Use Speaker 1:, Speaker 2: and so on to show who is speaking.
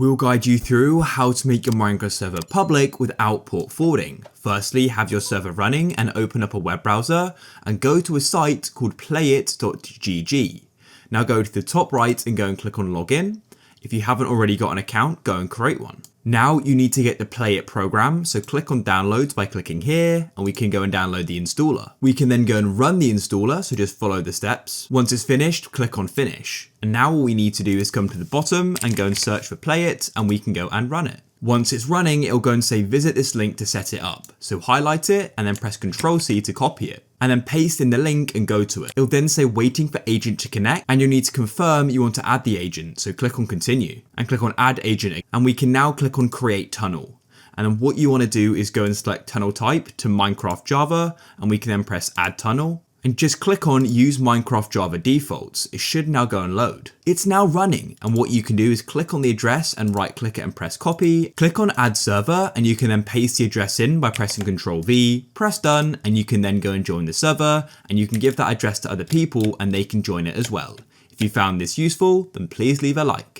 Speaker 1: We'll guide you through how to make your Minecraft server public without port forwarding. Firstly, have your server running and open up a web browser and go to a site called PlayItG. Now go to the top right and go and click on login. If you haven't already got an account, go and create one. Now you need to get the PlayIt program, so click on downloads by clicking here and we can go and download the installer. We can then go and run the installer, so just follow the steps. Once it's finished, click on finish. And now all we need to do is come to the bottom and go and search for PlayIt and we can go and run it. Once it's running, it'll go and say visit this link to set it up. So highlight it and then press Ctrl+C to copy it. And then paste in the link and go to it. It'll then say waiting for agent to connect and you'll need to confirm you want to add the agent. So click on continue and click on add agent and we can now click on create tunnel. And then what you want to do is go and select tunnel type to Minecraft Java and we can then press add tunnel. And just click on use Minecraft Java defaults. It should now go and load. It's now running and what you can do is click on the address and right click it and press copy. Click on add server and you can then paste the address in by pressing Ctrl+V, press done and you can then go and join the server and you can give that address to other people and they can join it as well. If you found this useful, then please leave a like.